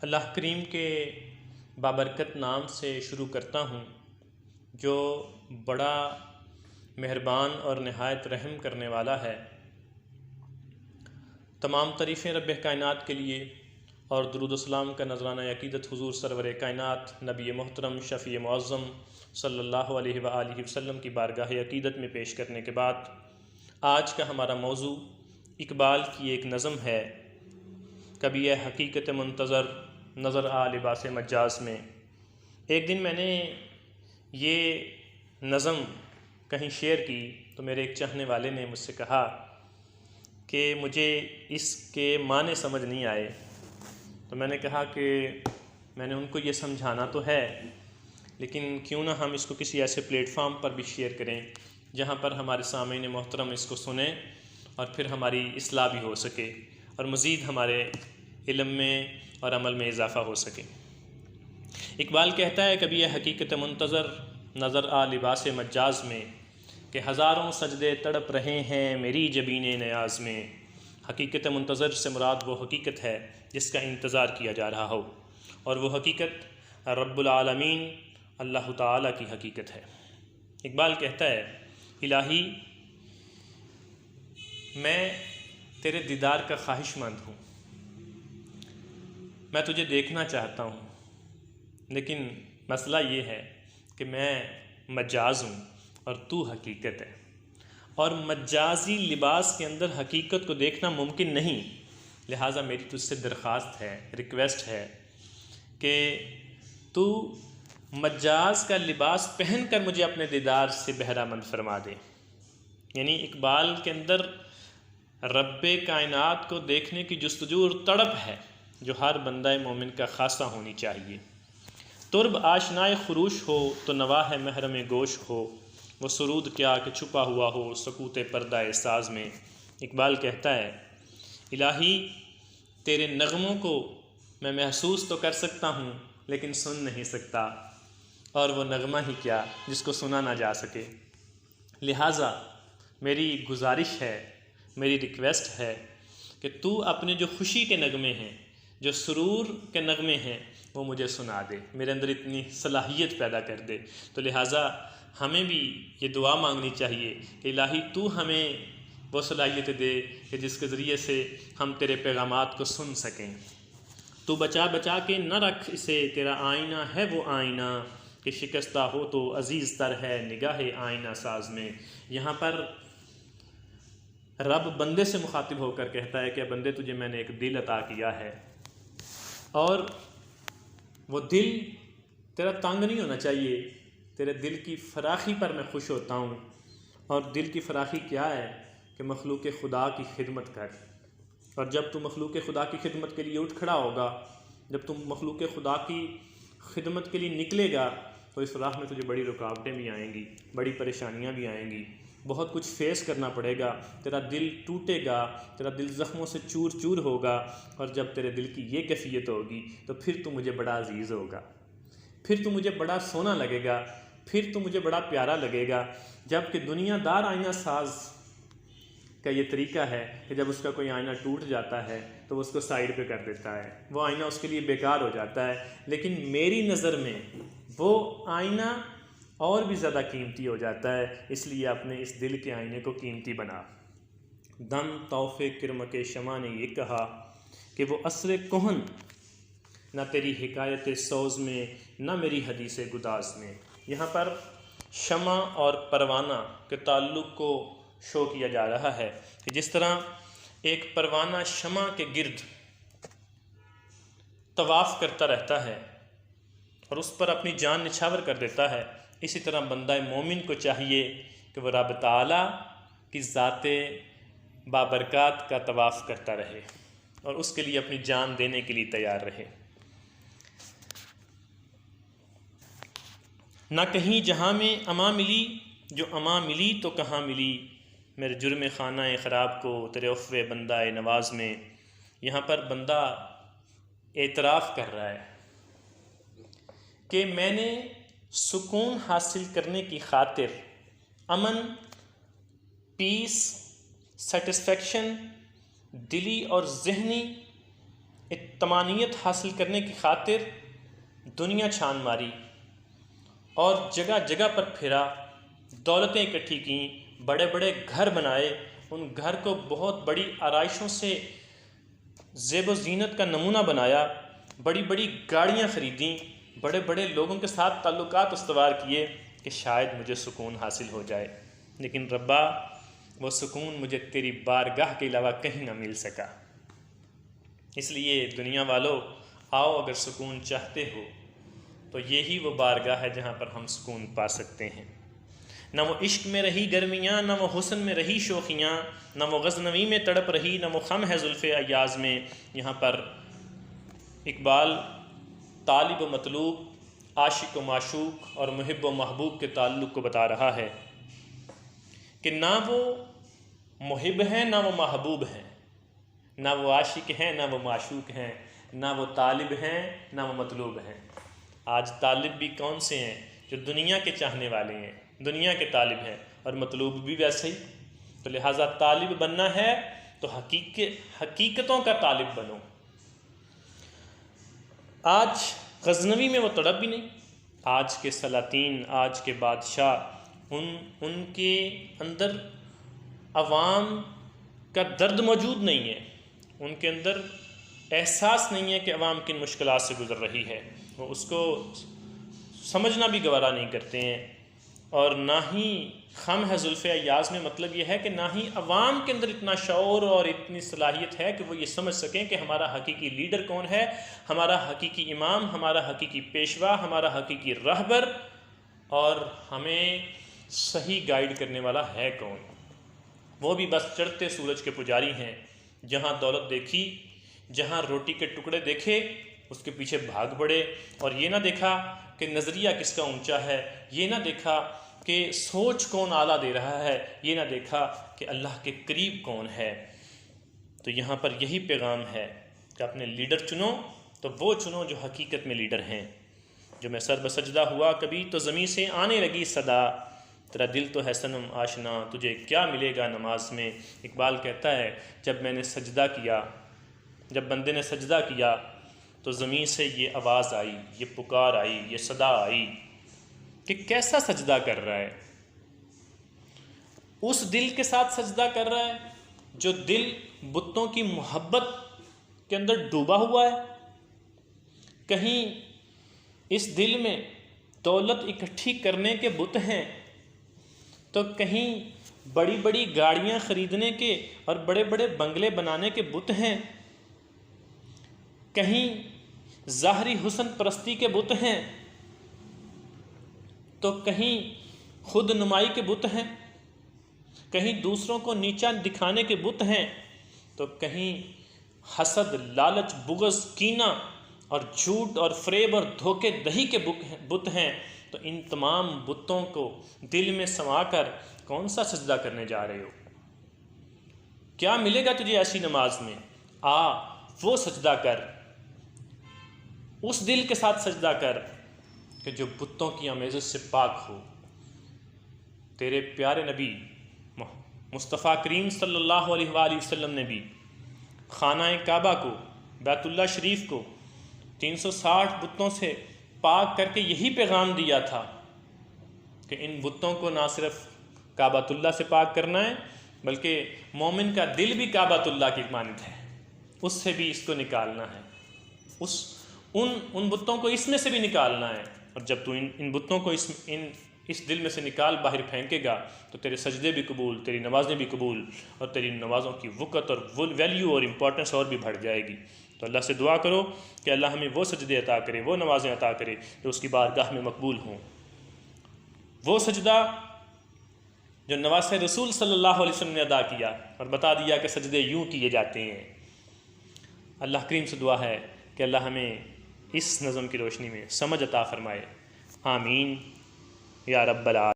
اللہ کریم کے بابرکت نام سے شروع کرتا ہوں جو بڑا مہربان اور نہایت رحم کرنے والا ہے۔ تمام تعریفیں رب کائنات کے لیے اور درود و سلام کا نذرانہ عقیدت حضور سرور کائنات نبی محترم شفیع معظم صلی اللہ علیہ وآلہ وسلم کی بارگاہ عقیدت میں پیش کرنے کے بعد آج کا ہمارا موضوع اقبال کی ایک نظم ہے، کبھی یہ حقیقت منتظر نظر آ لباس مجاز میں۔ ایک دن میں نے یہ نظم کہیں شیئر کی تو میرے ایک چاہنے والے نے مجھ سے کہا کہ مجھے اس کے معنی سمجھ نہیں آئے، تو میں نے کہا کہ میں نے ان کو یہ سمجھانا تو ہے، لیکن کیوں نہ ہم اس کو کسی ایسے پلیٹ فارم پر بھی شیئر کریں جہاں پر ہمارے سامعین محترم اس کو سنیں اور پھر ہماری اصلاح بھی ہو سکے اور مزید ہمارے علم میں اور عمل میں اضافہ ہو سکے۔ اقبال کہتا ہے، کبھی یہ حقیقت منتظر نظر آ لباس مجاز میں کہ ہزاروں سجدے تڑپ رہے ہیں میری جبین نیاز میں۔ حقیقت منتظر سے مراد وہ حقیقت ہے جس کا انتظار کیا جا رہا ہو، اور وہ حقیقت رب العالمین اللہ تعالیٰ کی حقیقت ہے۔ اقبال کہتا ہے، الہی میں تیرے دیدار کا خواہش مند ہوں، میں تجھے دیکھنا چاہتا ہوں، لیکن مسئلہ یہ ہے کہ میں مجاز ہوں اور تو حقیقت ہے، اور مجازی لباس کے اندر حقیقت کو دیکھنا ممکن نہیں، لہٰذا میری تجھ سے درخواست ہے، ریکویسٹ ہے کہ تو مجاز کا لباس پہن کر مجھے اپنے دیدار سے بہرہ مند فرما دے۔ یعنی اقبال کے اندر رب کائنات کو دیکھنے کی جستجو اور تڑپ ہے جو ہر بندہ مومن کا خاصہ ہونی چاہیے۔ ترب آشنائے خروش ہو تو نواح محرم گوش ہو، وہ سرود کیا کہ چھپا ہوا ہو سکوت پردہ ساز میں۔ اقبال کہتا ہے، الہی تیرے نغموں کو میں محسوس تو کر سکتا ہوں لیکن سن نہیں سکتا، اور وہ نغمہ ہی کیا جس کو سنا نہ جا سکے۔ لہٰذا میری گزارش ہے، میری ریکویسٹ ہے کہ تو اپنے جو خوشی کے نغمے ہیں، جو سرور کے نغمے ہیں، وہ مجھے سنا دے، میرے اندر اتنی صلاحیت پیدا کر دے۔ تو لہٰذا ہمیں بھی یہ دعا مانگنی چاہیے کہ الہی تو ہمیں وہ صلاحیت دے کہ جس کے ذریعے سے ہم تیرے پیغامات کو سن سکیں۔ تو بچا بچا کے نہ رکھ اسے، تیرا آئینہ ہے وہ آئینہ کہ شکستہ ہو تو عزیز تر ہے نگاہ آئینہ ساز میں۔ یہاں پر رب بندے سے مخاطب ہو کر کہتا ہے کہ بندے تجھے میں نے ایک دل عطا کیا ہے، اور وہ دل تیرا تنگ نہیں ہونا چاہیے، تیرے دل کی فراخی پر میں خوش ہوتا ہوں۔ اور دل کی فراخی کیا ہے کہ مخلوق خدا کی خدمت کر، اور جب تو مخلوق خدا کی خدمت کے لیے اٹھ کھڑا ہوگا، جب تم مخلوق خدا کی خدمت کے لیے نکلے گا تو اس راہ میں تجھے بڑی رکاوٹیں بھی آئیں گی، بڑی پریشانیاں بھی آئیں گی، بہت کچھ فیس کرنا پڑے گا، تیرا دل ٹوٹے گا، تیرا دل زخموں سے چور چور ہوگا، اور جب تیرے دل کی یہ کیفیت ہوگی تو پھر تو مجھے بڑا عزیز ہوگا، پھر تو مجھے بڑا سونا لگے گا، پھر تو مجھے بڑا پیارا لگے گا۔ جب کہ دنیا دار آئینہ ساز کا یہ طریقہ ہے کہ جب اس کا کوئی آئینہ ٹوٹ جاتا ہے تو وہ اس کو سائیڈ پہ کر دیتا ہے، وہ آئینہ اس کے لیے بیکار ہو جاتا ہے، لیکن میری نظر میں وہ آئینہ اور بھی زیادہ قیمتی ہو جاتا ہے، اس لیے اپنے اس دل کے آئینے کو قیمتی بنا۔ دم طوف کرم کے شمع نے یہ کہا کہ وہ عصر کہن نہ تیری حکایت سوز میں نہ میری حدیث گداز میں۔ یہاں پر شمع اور پروانہ کے تعلق کو شو کیا جا رہا ہے کہ جس طرح ایک پروانہ شمع کے گرد طواف کرتا رہتا ہے اور اس پر اپنی جان نچھاور کر دیتا ہے، اسی طرح بندہ مومن کو چاہیے کہ وہ رب تعالیٰ کی ذات بابرکات کا طواف کرتا رہے اور اس کے لیے اپنی جان دینے کے لیے تیار رہے۔ نہ کہیں جہاں میں اما ملی، جو اما ملی تو کہاں ملی، میرے جرم خانہ خراب کو تیرے عفو بندہ نواز میں۔ یہاں پر بندہ اعتراف کر رہا ہے کہ میں نے سکون حاصل کرنے کی خاطر، امن، پیس، سیٹسفیکشن دلی اور ذہنی اطمانیت حاصل کرنے کی خاطر دنیا چھان ماری اور جگہ جگہ پر پھرا، دولتیں اکٹھی کیں، بڑے بڑے گھر بنائے، ان گھر کو بہت بڑی آرائشوں سے زیب و زینت کا نمونہ بنایا، بڑی بڑی گاڑیاں خریدیں، بڑے بڑے لوگوں کے ساتھ تعلقات استوار کیے کہ شاید مجھے سکون حاصل ہو جائے، لیکن ربا وہ سکون مجھے تیری بارگاہ کے علاوہ کہیں نہ مل سکا۔ اس لیے دنیا والو، آؤ اگر سکون چاہتے ہو تو یہی وہ بارگاہ ہے جہاں پر ہم سکون پا سکتے ہیں۔ نہ وہ عشق میں رہی گرمیاں، نہ وہ حسن میں رہی شوخیاں، نہ وہ غزنوی میں تڑپ رہی، نہ وہ خم ہے زلف ایاز میں۔ یہاں پر اقبال طالب و مطلوب، عاشق و معشوق اور محب و محبوب کے تعلق کو بتا رہا ہے کہ نہ وہ محب ہیں نہ وہ محبوب ہیں، نہ وہ عاشق ہیں نہ وہ معشوق ہیں، نہ وہ طالب ہیں نہ وہ مطلوب ہیں۔ آج طالب بھی کون سے ہیں؟ جو دنیا کے چاہنے والے ہیں، دنیا کے طالب ہیں، اور مطلوب بھی ویسے ہی۔ تو لہٰذا طالب بننا ہے تو حقیقتوں کا طالب بنو۔ آج غزنوی میں وہ تڑپ بھی نہیں، آج کے سلاطین، آج کے بادشاہ، ان کے اندر عوام کا درد موجود نہیں ہے، ان کے اندر احساس نہیں ہے کہ عوام کن مشکلات سے گزر رہی ہے، وہ اس کو سمجھنا بھی گوارا نہیں کرتے ہیں۔ اور نہ ہی خم ہے زلف ایاز میں مطلب یہ ہے کہ نہ ہی عوام کے اندر اتنا شعور اور اتنی صلاحیت ہے کہ وہ یہ سمجھ سکیں کہ ہمارا حقیقی لیڈر کون ہے، ہمارا حقیقی امام، ہمارا حقیقی پیشوا، ہمارا حقیقی رہبر، اور ہمیں صحیح گائیڈ کرنے والا ہے کون۔ وہ بھی بس چڑھتے سورج کے پجاری ہیں، جہاں دولت دیکھی، جہاں روٹی کے ٹکڑے دیکھے اس کے پیچھے بھاگ پڑے، اور یہ نہ دیکھا کہ نظریہ کس کا اونچا ہے، یہ نہ دیکھا کہ سوچ کون اعلیٰ دے رہا ہے، یہ نہ دیکھا کہ اللہ کے قریب کون ہے۔ تو یہاں پر یہی پیغام ہے کہ اپنے لیڈر چنو تو وہ چنو جو حقیقت میں لیڈر ہیں۔ جو میں سر بسجدہ ہوا کبھی تو زمین سے آنے لگی صدا، تیرا دل تو ہے صنم آشنا، تجھے کیا ملے گا نماز میں۔ اقبال کہتا ہے جب میں نے سجدہ کیا، جب بندے نے سجدہ کیا تو زمین سے یہ آواز آئی، یہ پکار آئی، یہ صدا آئی کہ کیسا سجدہ کر رہا ہے۔ اس دل کے ساتھ سجدہ کر رہا ہے جو دل بتوں کی محبت کے اندر ڈوبا ہوا ہے۔ کہیں اس دل میں دولت اکٹھی کرنے کے بت ہیں، تو کہیں بڑی بڑی گاڑیاں خریدنے کے اور بڑے بڑے بنگلے بنانے کے بت ہیں، کہیں ظاہری حسن پرستی کے بت ہیں، تو کہیں خود نمائی کے بت ہیں، کہیں دوسروں کو نیچا دکھانے کے بت ہیں، تو کہیں حسد، لالچ، بغض، کینہ اور جھوٹ اور فریب اور دھوکے دہی کے بت ہیں۔ تو ان تمام بتوں کو دل میں سما کر کون سا سجدہ کرنے جا رہے ہو؟ کیا ملے گا تجھے ایسی نماز میں؟ آ وہ سجدہ کر، اس دل کے ساتھ سجدہ کر کہ جو بتوں کی آمیزش سے پاک ہو۔ تیرے پیارے نبی مصطفیٰ کریم صلی اللہ علیہ وآلہ وسلم نے بھی خانہ کعبہ کو، بیت اللہ شریف کو 360 بتوں سے پاک کر کے یہی پیغام دیا تھا کہ ان بتوں کو نہ صرف کعبۃ اللہ سے پاک کرنا ہے، بلکہ مومن کا دل بھی کعبۃ اللہ کی مانند ہے، اس سے بھی اس کو نکالنا ہے، ان بتوں کو اس میں سے بھی نکالنا ہے۔ اور جب تو ان بتوں کو اس دل میں سے نکال باہر پھینکے گا تو تیرے سجدے بھی قبول، تیری نمازیں بھی قبول، اور تیری نمازوں کی وقت اور ویلیو اور امپورٹنس اور بھی بڑھ جائے گی۔ تو اللہ سے دعا کرو کہ اللہ ہمیں وہ سجدے عطا کرے، وہ نمازیں عطا کرے جو اس کی بارگاہ میں مقبول ہوں۔ وہ سجدہ جو نواسہ رسول صلی اللہ علیہ وسلم نے ادا کیا اور بتا دیا کہ سجدے یوں کیے جاتے ہیں۔ اللہ کریم سے دعا ہے کہ اللہ ہمیں اس نظم کی روشنی میں سمجھ عطا فرمائے۔ آمین یا رب العالمین۔